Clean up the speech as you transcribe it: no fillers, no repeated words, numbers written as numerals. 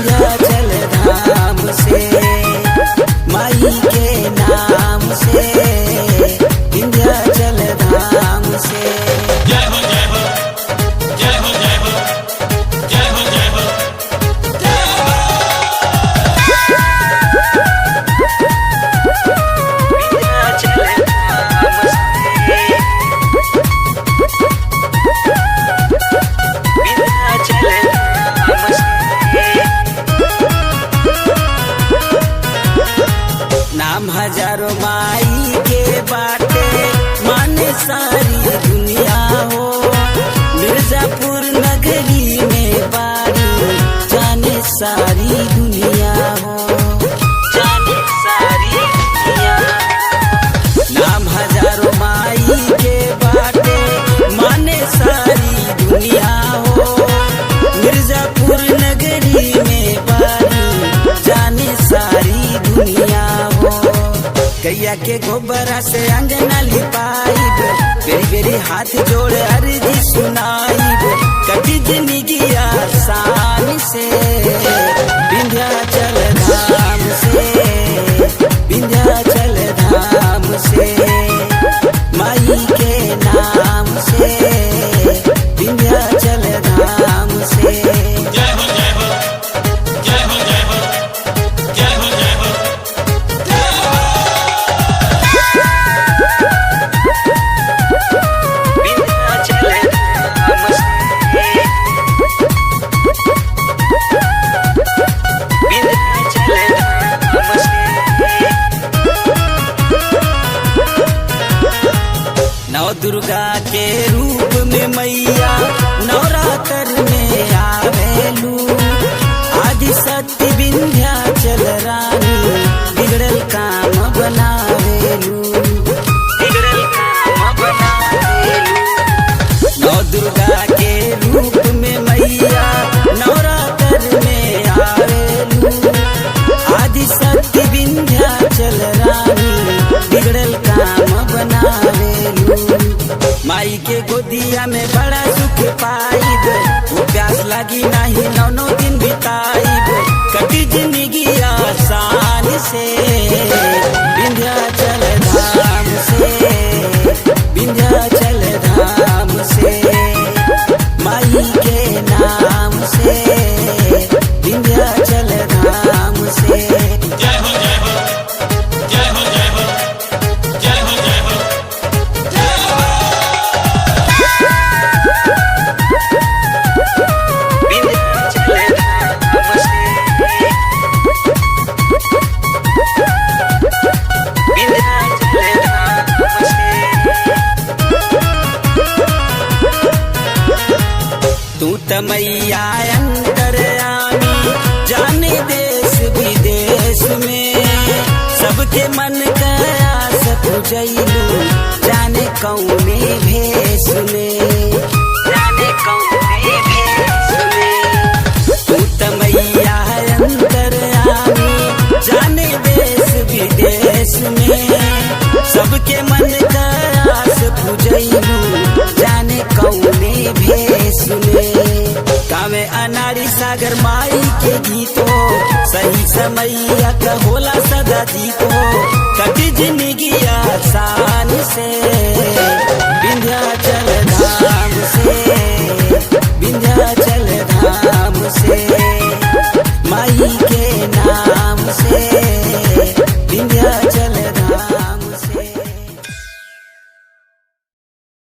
विंध्याचल धाम से, माई के नाम से, विंध्याचल धाम से। जय हो जय हो जय हो जय हो जय हो जय हो जय हो। विंध्याचल धाम से, विंध्याचल धाम से। नाम हजारों माई के बाटे माने सारी दुनिया हो, मिर्जापुर नगरी में बारी जाने सारी दुनिया हो, जाने सारी दुनिया। नाम हजारों माई के बाटे माने सारी दुनिया हो, मिर्जापुर नगरी में बारी जाने सारी दुनिया हो। गैया के गोबरा से अंगना लिपाइब, बेरी बेरी हाथ जोड़ अर्जी सुनाइब, कटी जिंदगी आसान से, विंध्याचल धाम से, विंध्याचल धाम से, माई के नाम से, विंध्याचल धाम से। जय हो जय हो जय हो जय हो जय हो जय हो जय हो। विंध्याचल धाम से, विंध्याचल धाम से। नौ दुर्गा के रूप में मैया नवरात्र में आवेलू, आदि शक्ति विंध्याचल रानी बिगड़ल काम बनावेलू, बिगड़ल काम बनावेलू। नौ दुर्गा के रूप में मैया नवरात्र में आवेलू, आदि शक्ति विंध्याचल रानी बिगड़ल काम बनावेलू। माई के गोदिया में बड़ा सुख पाइब, वो प्यास लगी नहीं नौ नौ दिन बिताइब, कटी जिंदगी आसान से, विंध्याचल धाम से, विंध्याचल धाम से, माई के नाम से, विंध्याचल धाम से। जय हो जय हो जय हो जय हो जय हो जय हो जय हो। विंध्याचल धाम से, विंध्याचल धाम से। तू त मैया अंतर्यामी जाने देश विदेश में, सबके मन का आस पुजैलू जाने कौने भेष में, जाने कौने भेष में। तू त मैया अंतर्यामी जाने देश विदेश में, सबके मन का आस पुजैलू जाने कौने भेष में। गावे अनाड़ी सागर माई के गीतो, सही समैया का होला सदा जीतो, कटी जिंदगी आसान से।